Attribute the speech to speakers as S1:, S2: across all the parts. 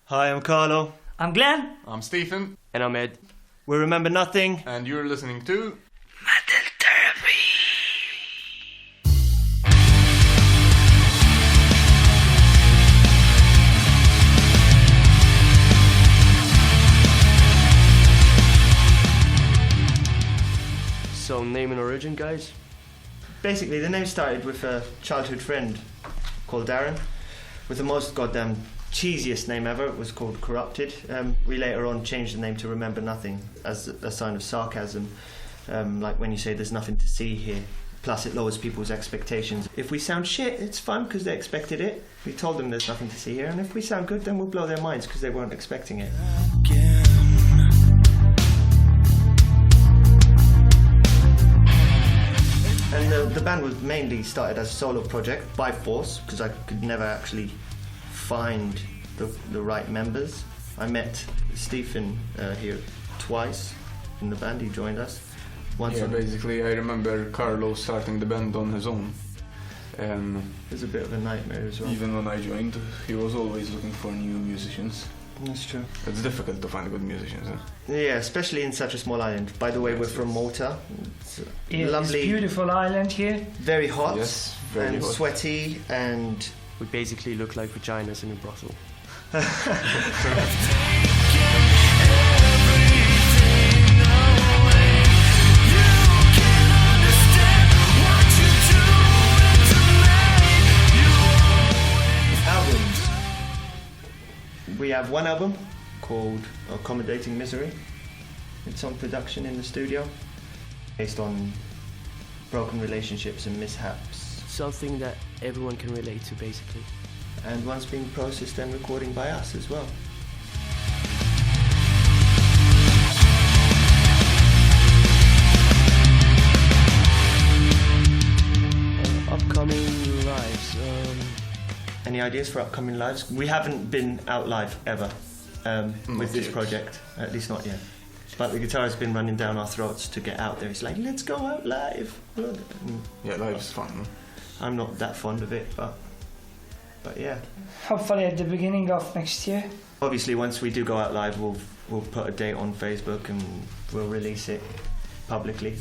S1: Hi, I'm Carlo.
S2: I'm Glenn.
S3: I'm Stephen.
S4: And I'm Ed.
S1: We remember nothing.
S3: And you're listening to
S2: Metal Therapy.
S4: So, name and origin, guys?
S1: Basically, the name started with a childhood friend called Darren, with the most goddamn cheesiest name ever. It was called Corrupted. We later on changed the name to Remember Nothing as a sign of sarcasm, like when you say there's nothing to see here. Plus, it lowers people's expectations. If we sound shit, it's fun because they expected it. We told them there's nothing to see here, and if we sound good, then we'll blow their minds because they weren't expecting it. And the band was mainly started as a solo project by force because I could never actually find the right members. I met Stephen here twice in the band. He joined us. Once
S3: basically I remember Carlo starting the band on his own. And
S1: it was a bit of a nightmare as well.
S3: even when I joined, he was always looking for new musicians.
S1: That's true.
S3: It's difficult to find good musicians, huh?
S1: Yeah, especially in such a small island. By the way, we're from Malta. It's lovely,
S2: It's a beautiful island here.
S1: very hot,
S3: Yes, very
S1: and
S3: hot.
S1: sweaty, and
S4: We basically look like vaginas in a brothel.
S1: albums. We have one album called Accommodating Misery. It's on production in the studio, based on broken relationships and mishaps.
S4: Something that everyone can relate to, basically.
S1: And one's being processed and recording by us as well.
S4: Upcoming lives.
S1: Any ideas for upcoming lives? We haven't been out live ever with this
S3: yet.
S1: project, at least not yet. But the guitar has been running down our throats to get out there. It's like, let's go out live. And
S3: Yeah, live's fun, huh?
S1: I'm not that fond of it, but yeah.
S2: Hopefully at the beginning of next year.
S1: Obviously, once we do go out live, we'll put a date on Facebook and we'll release it publicly.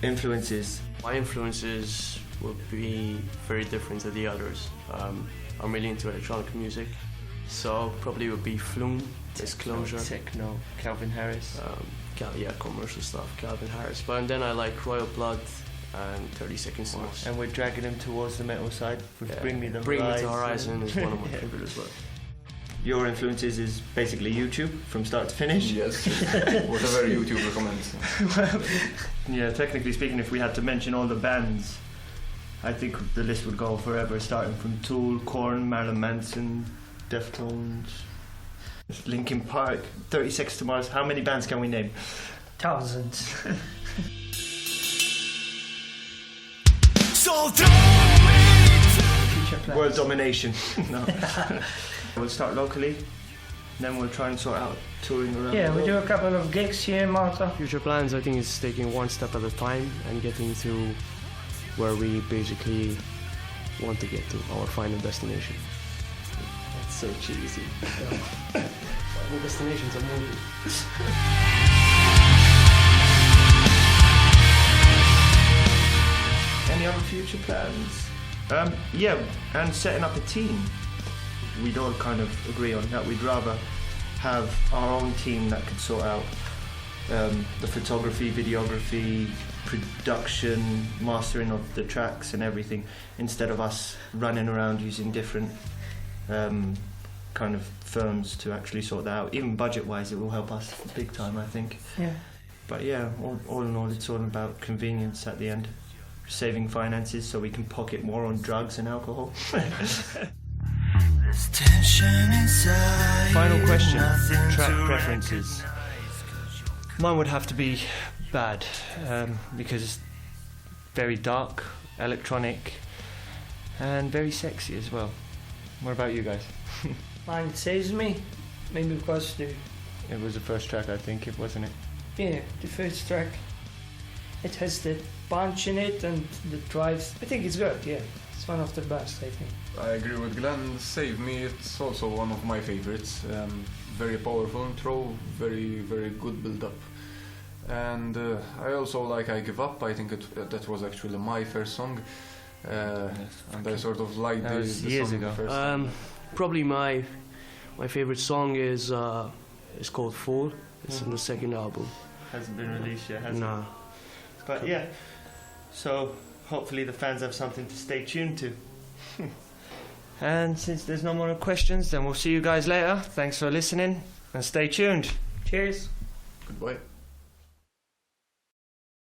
S1: Influences.
S4: My influences will be very different to the others. I'm really into electronic music, so probably would be Flume, Disclosure,
S1: Techno, Calvin Harris.
S4: commercial stuff, Calvin Harris. But then I like Royal Blood and 30 Seconds to Mars.
S1: And we're dragging him towards the metal side with
S4: Yeah,
S1: Bring Me the
S4: Bring Me
S1: Horizon.
S4: to Horizon is one of my favorite as well.
S1: Your influences is basically YouTube from start to finish.
S3: Yes, whatever YouTube recommends.
S1: Yeah, technically speaking, if we had to mention all the bands, I think the list would go forever, starting from Tool, Korn, Marilyn Manson, Deftones, Linkin Park, 30 Seconds to Mars. How many bands can we name?
S2: Thousands. Future plans.
S1: World domination. No. We'll start locally, then we'll try and sort out touring around.
S2: Yeah,
S1: the
S2: we do
S1: world.
S2: a couple of gigs here in Malta.
S4: Future plans, I think, is taking one step at a time and getting to where we basically want to get to, our final destination.
S1: That's so cheesy.
S4: Final destination's a movie.
S1: Any other future plans? Yeah, and setting up a team. We'd all kind of agree on that. We'd rather have our own team that could sort out the photography, videography, production, mastering of the tracks and everything, instead of us running around using different kind of firms to actually sort that out. Even budget-wise, it will help us big time, I think.
S2: Yeah.
S1: But yeah, all in all, it's all about convenience at the end. Saving finances so we can pocket more on drugs and alcohol. Final question, track preferences. Mine would have to be Bad, because it's very dark, electronic, and very sexy as well. What about you guys?
S2: Mine Saves Me. Maybe because
S1: It was the first track, I think, wasn't it?
S2: yeah, the first track. It has the punch in it and the drive. I think it's good, yeah. It's one of the best, I think.
S3: I agree with Glenn. Save Me, it's also one of my favorites. Very powerful intro, very good build up. And I also like I Give Up. I think that was actually my first song. And I sort of liked
S1: That
S3: the
S1: was
S3: song
S1: years ago.
S3: first time.
S4: Probably my favorite song is called Fall. It's in the second album.
S1: Hasn't been released yet, has
S4: Nah.
S1: it? But yeah. So hopefully the fans have something to stay tuned to. And since there's no more questions, then we'll see you guys later. Thanks for listening and stay tuned.
S2: Cheers.
S3: Goodbye.